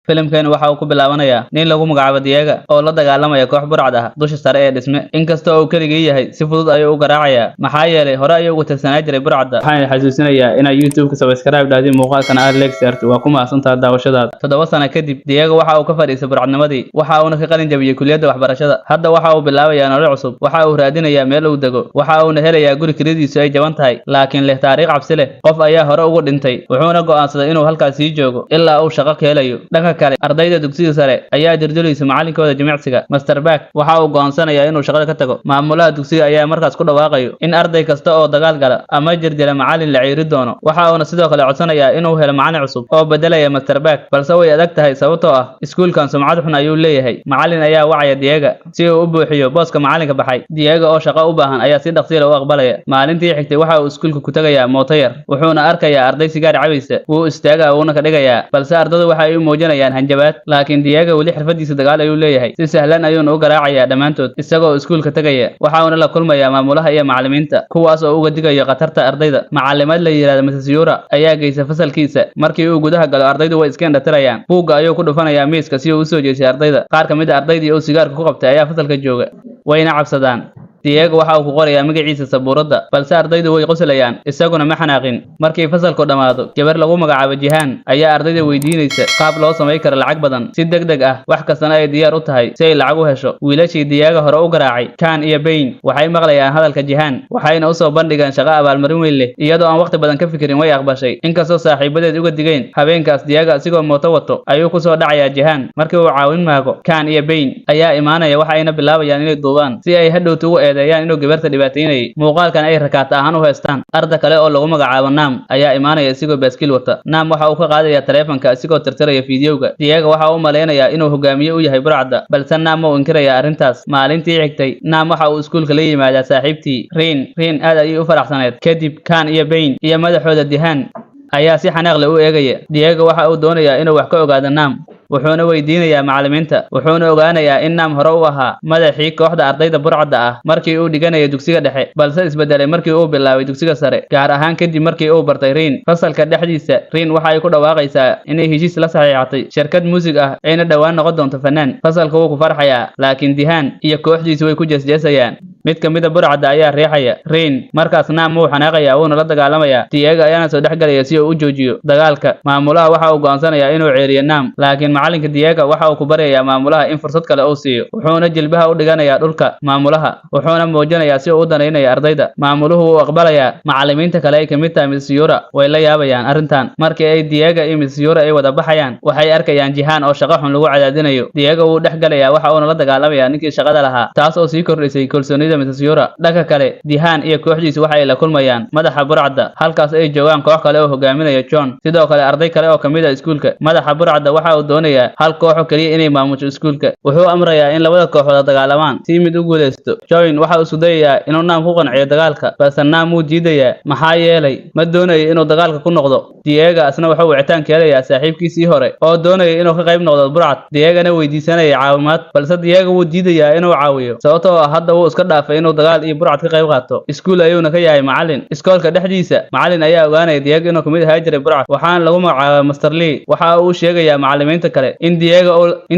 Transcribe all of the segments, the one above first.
filimkani waxa uu ku bilaabanayaa nin lagu magacaabo Diego oo la dagaalamaya koox burcad ah dusha sare ee dhisme. Inkasta oo uu keligii yahay, si fudud ayuu u garaacayaa maxaa yeelay hore ayuu ugu tirsanaa jiray burcadda. Waxaan xasuusinayaa inay YouTube-ka subscribe dhahdeen muuqaalkan aad leegsaarto. Waa ku mahadsantahay daawashadaada. 7 sano kadib, Diego waxa uu ka fadhiistay burcadnimadii, waxa uuna ka qalin jabiyay kulliyadda waxbarashada. Hadda waxa uu bilaabayaa nolol cusub. Waxa uu raadinayaa meel uu dego. Waxa uuna helayaa guri kiradiisu ay jaban tahay, laakiin leh taariikh cabsi leh. Qof ayaa hore ugu dhintay, wuxuuna go'aansaday inuu halkaas sii joogo ilaa uu shaqo ka helayo. Dhanka kale, ardayda dugsiga sare ayaa dirdilaysa macallinkooda jimicsiga Mr. Back. Waxa uu go'aansanayaa inuu shaqada ka tago. Maamulaha dugsiga ayaa markaas ku dhawaaqayo in arday kasta oo dagaal gala ama jirdila macallin la ciiri doono. Waxa uuna sidoo kale codsanayaa inuu helo macallin cusub oo bedelaya Mr. Back, balse way adag tahay sababtoo ah iskuulkan sumcad xun ayuu leeyahay. Macallin ayaa wacaya Diego si uu u buuxiyo booska macallinka baxay. Diego oo shaqo u baahan ayaa si dhaqso ah u aqbalaya. Maalintii xigtay waxa uu iskuulka ku tagayaa mooto yar, wuxuuna arkayaa arday sigaar cabaysa. Wuu istaagaa wuuna ka dhigayaa, balse ardaydu waxa ay u muujinayaan hanjabaad. Laakiin Diego weli xirfadiisa dagaal ayuu leeyahay. Si sahlan ayuuna u garaacayaa dhammaantood isagoo iskuulka tagaya. Waxa uuna la kulmayaa maamulaha iyo macallimiinta, kuwaas oo uga digayo khatarta ardayda. Macallimad la yiraahdo Mrs. Yura ayaa geysa fasalkiisa. Markii uu gudaha galo, ardaydu way iska indhatirayaan. Buugga ayuu ku dhufanayaa miiska si uu u soo jeesay ardayda. Qaar ka mid ah ardaydii uu sigaarka ku qabtay ayaa fasalka jooga, wayna cabsadaan. Diego waxa uu ku qorayaa magaciisa sabuuradda, balse ardaydu way qoslayaan, isaguna ma xanaaqin. Markii fasalku dhamaado, gabar lagu magacaabo Jihan ayaa ardayda weydiinaysa qaab loo sameyn karo lacag badan si degdeg ah, wax kastana ay diyaar u tahay si ay lacag u hesho. Wiilashii Diego hore u garaacay, Kan iyo Bain, waxay maqlayaan hadalka Jihan, waxayna u soo bandhigeen shaqo abaalmarin weyn leh. Iyadoo aan waqti badan ka fikirin, way aqbashay. Inkastoo saaxiibadeed uga digeen, habeenkaas Diego asigoo mooto wato ayuu ku soo dhacayaa Jihan. Markii uu caawin maago, Kan iyo Bain ayaa imaanaya, waxayna bilaabayaan inay duubaan si ay hadhowtu ugu eedeeyaan inuu gabarta dhibaateynayay. Muuqaalkan ay rakaata ahaan u haystaan. Arda kale oo lagu magacaabo Nam ayaa imaanaya isigoo baaskiil wata. Nam waxa uu ka qaadayaa taleefanka isigoo tirtiraya fiidiyowga. Diego waxa uu maleynayaa inuu hogaamiye u yahay burcadda, balse Nam uu inkiraya arrintaas. Maalintii xigtay, Nam waxa uu iskuulka la yimaadaa saaxiibtii Rin aad ayay u faraxsaneed. Kadib Kan iyo Bain iyo madaxooda Dihan ayaa si xanaaq leh u eegaya. Diego waxa uu doonayaa inuu wax ka ogaado Nam, wuxuuna weydiinayaa macallimiinta. Wuxuuna ogaanayaa in Nam hore u ahaa madaxii kooxda ardayda burcadda ah markii uu dhiganayo dugsiga dhexe, balse isbedelay markii uu bilaabay dugsiga sare, gaar ahaan kadib markii uu bartay Rin. Fasalka dhexdiisa, Rin waxa ay ku dhawaaqaysaa inay heshiis la saxiixatay shirkad muusig ah ayna dhowaan noqon doonto fanaan. Fasalka wuu ku farxayaa, laakiin Dihan iyo kooxdiisu way ku jeesjeesayaan. Mid ka mid ah burcadda ayaa riixaya Rin, markaas Nam wuu xanaaqayaa wuuna la dagaalamayaa. Diego ayaana soo dhexgalaya si uu u joojiyo dagaalka. Maamulaha waxa uu go'aansanayaa inuu ceeriyo Nam, laakiin macallinka Diego waxa uu ku baryayaa maamulaha in fursad kale uu siiyo. Wuxuuna jilbaha u dhiganayaa dhulka maamulaha, wuxuuna muujinayaa si uu u danaynayo ardayda. Maamuluhu wuu aqbalayaa. Macallimiinta kale ay ka mid tahay Mrs. Yura way la yaabayaan arrintan. Markii ay Diego iyo Mrs. Yura ay wada baxayaan, waxay arkayaan Jihan oo shaqo xun lagu cadaadinayo. Diego wuu dhexgalayaa, waxa uuna la dagaalamayaa ninkii shaqada lahaa, taas oo sii kordhisay kalsoonida Mrs. Yura. Dhanka kale, Jihan iyo kooxdiisu waxa ay la kulmayaan madaxa burcadda, halkaas ay joogaan koox kale oo hogaaminaya John. Sidoo kale, arday kale oo ka mid ah iskuulka. Madaxa burcadda waxa uu doonayaa hal koox oo kaliya inay maamusho iskuulka. Wuxuu amrayaa in labada kooxood dagaalamaan si mid u guuleysto. John waxa uu isku dayayaa inuu Nam ku qanciyo dagaalka, balse Nam wuu diidayaa maxaa yeelay ma doonayo inuu dagaalka ku noqdo. Diego asna waxa uu wicitaan ka helayaa saaxiibkiisii hore oo doonaya inuu ka qayb noqdo burcad. Diegana weydiisanaya caawimaad, balse Diego wuu diidayaa inuu caawiyo sababtoo ah hadda wuu iska dhaafay inuu dagaal iyo burcad ka qayb qaato. Iskuul ayuuna ka yahay macallin. Iskoolka dhexdiisa, macallin ayaa ogaanaya Diego inuu ka mid ahaa jiray burcad, waxaana lagu magacaabaa Mr. Lee. Waxa uu sheegayaa macallimiinta kale in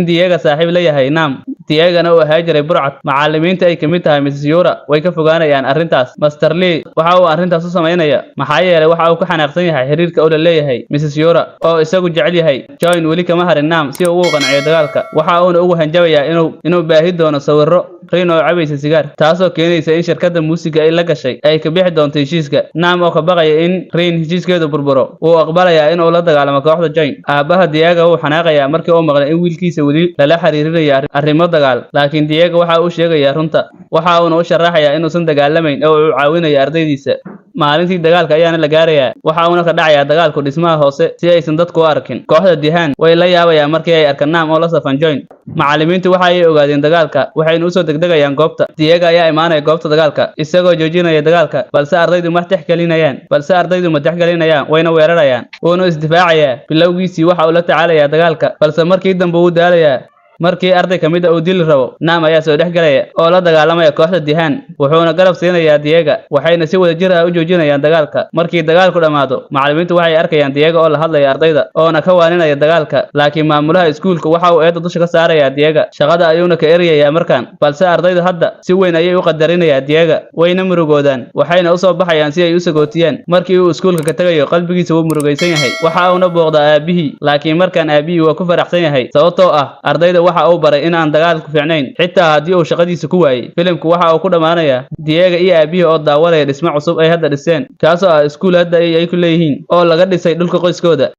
Diego saaxiib la yahay Nam, Diegana uu ahaa jiray burcad. Macallimiinta ay ka mid tahay Mrs. Yura way ka fogaanayaan arrintaas. Mr. Lee waxa uu arrintaas u sameynaya maxaa yeelay waxa uu ka xanaaqsan yahay xiriirka uu la leeyahay Mrs. Yura oo isagu jecel yahay. John weli kama harin Nam si uu ugu qanciyo dagaalka. Waxa uuna ugu hanjabayaa inuu baahi doono sawirro Rin oo cabaysa sigaar, taasoo keenaysa in shirkadda muusiga ay la gashay ay ka bixi doonto heshiiska. Nam oo ka baqaya in Rin heshiiskeedu burburo, wuu aqbalayaa inuu la dagaalamo kooxda John. Aabaha Diego wuu xanaaqayaa markii uu maqlay in wiilkiisa weli lala xiriirinayo arrimo dagaal, laakiin Diego waxa uu sheegayaa runta. Waxa uuna u sharaxayaa inuusan dagaalamayn oo uu caawinayo ardaydiisa. Maalintii dagaalka ayaana la gaarayaa, waxa uuna ka dhacayaa dagaalku dhismaha hoose si aysan dadku u arkin. Kooxda Dihan way la yaabayaan markii ay arkaan Nam oo la safan John. Macallimiintu waxa ay ogaadeen dagaalka, waxayna u soo degdegayaan goobta. Diego ayaa imaanaya goobta dagaalka isagoo joojinaya dagaalka, balse ardaydu ma tixgelinayaan wayna weerarayaan. Wuuna isdifaacayaa. Bilowgiisii waxa uu la tacaalayaa dagaalka, balse markii dambe wuu daalayaa. markii arday kamid uu dili rabo Naam ayaa soo dhexgalaya oo la dagaalamaya kooxda Dihan wuxuuna garab siinayaa Diego waxayna si wada jir ah u joojinayaan dagaalka markii dagaalku dhamaado macallimiintu waxay arkayaan Diego oo la hadlaya ardayda oo ka waaninaya dagaalka laakiin maamulaha iskuulka waxa uu eedo dusha ka saaraya Diego shaqada ayuuna ka eriyaya markaan balse ardayda hadda si weyn ayay u qadarinayaan Diego wayna murugoodaan waxayna u soo baxayaan si ay u sagootiyaan markii uu iskuulka ka tagayo qalbigiisa wuu murugaysan yahay waxa uu booqdaa aabihii laakiin markaan aabihii waa ku faraxsan yahay sababtoo ah ardayda waxa uu baray in aan dagaalku fiicnayn xitaa haddii uu shaqadiisa ku waayay filimku waxa uu ku dhamaanayaa Diego iyo aabihii oo daawanaya dhismo cusub ay hadda dhiseen kaasoo ah iskuul hadda ay ku leeyihiin oo laga dhisay dhulka qoyskooda